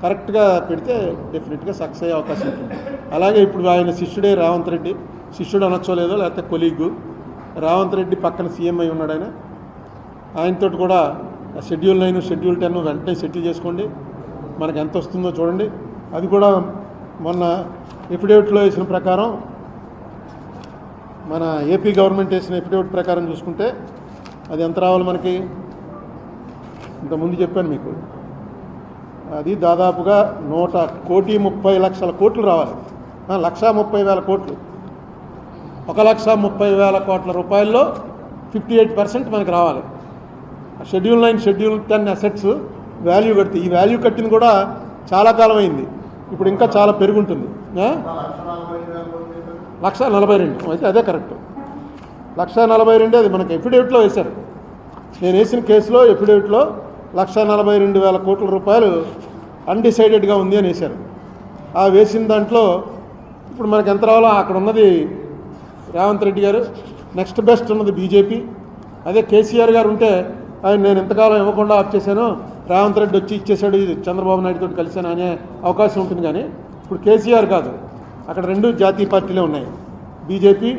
కరెక్ట్గా పెడితే డెఫినెట్గా సక్సెస్ అయ్యే అవకాశం ఉంటుంది. అలాగే ఇప్పుడు ఆయన శిష్యుడే రేవంత్ రెడ్డి, శిష్యుడు అనొచ్చో లేదో లేకపోతే కొలీగు, రేవంత్ రెడ్డి పక్కన సీఎం అయి ఉన్నాడు ఆయనతో కూడా షెడ్యూల్ 9 షెడ్యూల్ 10 వెంటనే సెటిల్ చేసుకోండి, మనకు ఎంత వస్తుందో చూడండి. అది కూడా మొన్న ఎఫిడేవిట్లో వేసిన ప్రకారం, మన ఏపీ గవర్నమెంట్ వేసిన ఎఫిడేవిట్ ప్రకారం చూసుకుంటే అది ఎంత రావాలి మనకి, ఇంతకుముందు చెప్పాను మీకు, అది దాదాపుగా 1,30,00,000 కోట్లు రావాలి. 1,30,000 కోట్లు, 1,30,000 కోట్ల రూపాయల్లో 58% మనకి రావాలి. షెడ్యూల్ 9 షెడ్యూల్ 10 అసెట్స్ వాల్యూ కడితే, ఈ వాల్యూ కట్టిన కూడా చాలా కాలం అయింది, ఇప్పుడు ఇంకా చాలా పెరుగుంటుంది. 1,42,000 అయితే అదే కరెక్ట్, 1,42,000 అది మనకి ఎఫిడేవిట్లో వేశారు. నేను వేసిన కేసులో ఎఫిడేవిట్లో 1,42,000 కోట్ల రూపాయలు అన్డిసైడెడ్గా ఉంది అని వేశారు. ఆ వేసిన దాంట్లో ఇప్పుడు మనకు ఎంత రావాలో అక్కడ ఉన్నది రేవంత్ రెడ్డి గారు, నెక్స్ట్ బెస్ట్ ఉన్నది బీజేపీ. అదే కేసీఆర్ గారు ఉంటే ఆయన నేను ఇంతకాలం ఇవ్వకుండా ఆఫ్ చేశాను, రేవంత్ రెడ్డి వచ్చి ఇచ్చేసాడు, చంద్రబాబు నాయుడుతో కలిశాను అనే అవకాశం ఉంటుంది. కానీ ఇప్పుడు కేసీఆర్ కాదు, అక్కడ 2 జాతీయ పార్టీలే ఉన్నాయి, బీజేపీ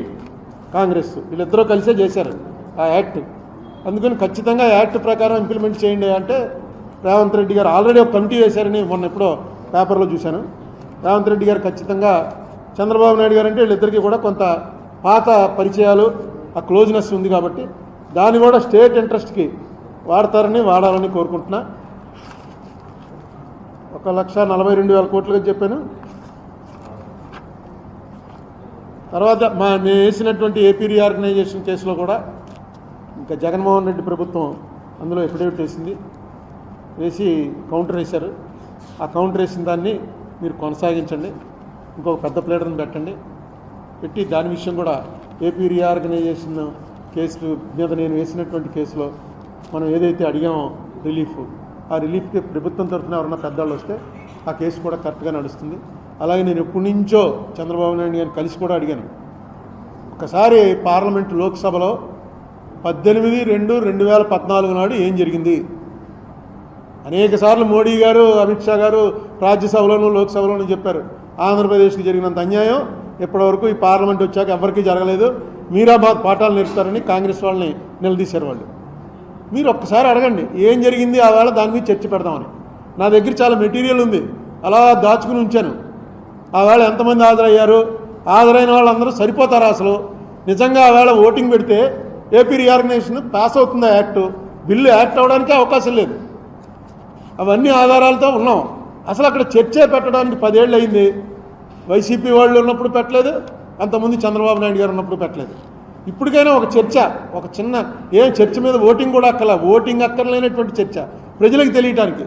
కాంగ్రెస్, వీళ్ళిద్దరూ కలిసే చేశారు ఆ యాక్ట్. అందుకని ఖచ్చితంగా యాక్ట్ ప్రకారం ఇంప్లిమెంట్ చేయండి అంటే రేవంత్ రెడ్డి గారు ఆల్రెడీ ఒక కమిటీ వేశారని మొన్న ఎప్పుడో పేపర్లో చూశాను. రేవంత్ రెడ్డి గారు ఖచ్చితంగా, చంద్రబాబు నాయుడు గారు అంటే వీళ్ళిద్దరికీ కూడా కొంత పాత పరిచయాలు, ఆ క్లోజ్నెస్ ఉంది కాబట్టి దాన్ని కూడా స్టేట్ ఇంట్రెస్ట్కి వాడాలని కోరుకుంటున్నా. 1,42,000 కోట్లుగా చెప్పాను. తర్వాత మేము వేసినటువంటి ఏపీ రీఆర్గనైజేషన్ కేసులో కూడా ఇంకా జగన్మోహన్ రెడ్డి ప్రభుత్వం అందులో ఎఫిడేవిట్ వేసింది, వేసి కౌంటర్ వేశారు. ఆ కౌంటర్ వేసిన దాన్ని మీరు కొనసాగించండి, ఇంకొక పెద్ద ప్లేటర్ని పెట్టండి, పెట్టి దాని విషయం కూడా ఏపీ రీఆర్గనైజేషన్ కేసు మీద నేను వేసినటువంటి కేసులో మనం ఏదైతే అడిగామో రిలీఫ్, ఆ రిలీఫ్కి ప్రభుత్వం తరఫున ఎవరన్నా పెద్దవాళ్ళు వస్తే ఆ కేసు కూడా కరెక్ట్గా నడుస్తుంది. అలాగే నేను ఎప్పటి నుంచో చంద్రబాబు నాయుడు గారిని కలిసి కూడా అడిగాను. ఒకసారి పార్లమెంటు లోక్సభలో 18/2/2014 నాడు ఏం జరిగింది, అనేక సార్లు మోడీ గారు, అమిత్ షా గారు రాజ్యసభలోనూ లోక్సభలోనూ చెప్పారు, ఆంధ్రప్రదేశ్కి జరిగినంత అన్యాయం ఇప్పటివరకు ఈ పార్లమెంట్ వచ్చాక ఎవరికీ జరగలేదు, మీరాబాద్ పాఠాలు నేర్పుతారని కాంగ్రెస్ వాళ్ళని నిలదీశారు వాళ్ళు. మీరు ఒక్కసారి అడగండి ఏం జరిగింది, ఆ వేళ దాని మీద చర్చ పెడదామని. నా దగ్గర చాలా మెటీరియల్ ఉంది, అలా దాచుకుని ఉంచాను. ఆ వేళ ఎంతమంది హాజరయ్యారు, హాజరైన వాళ్ళందరూ సరిపోతారా అసలు, నిజంగా ఆ వేళ ఓటింగ్ పెడితే ఏపీ రీఆర్గనైజేషన్ పాస్ అవుతుందా యాక్టు, బిల్లు యాక్ట్ అవ్వడానికే అవకాశం లేదు. అవన్నీ ఆధారాలతో ఉన్నాం. అసలు అక్కడ చర్చే పెట్టడానికి 10 ఏళ్ళు అయింది. వైసీపీ వాళ్ళు ఉన్నప్పుడు పెట్టలేదు, అంతకుముందు చంద్రబాబు నాయుడు గారు ఉన్నప్పుడు పెట్టలేదు. ఇప్పటికైనా ఒక చర్చ, ఒక చిన్న చర్చ మీద ఓటింగ్ కూడా ఓటింగ్ అక్కర్లేనటువంటి చర్చ ప్రజలకు తెలియటానికి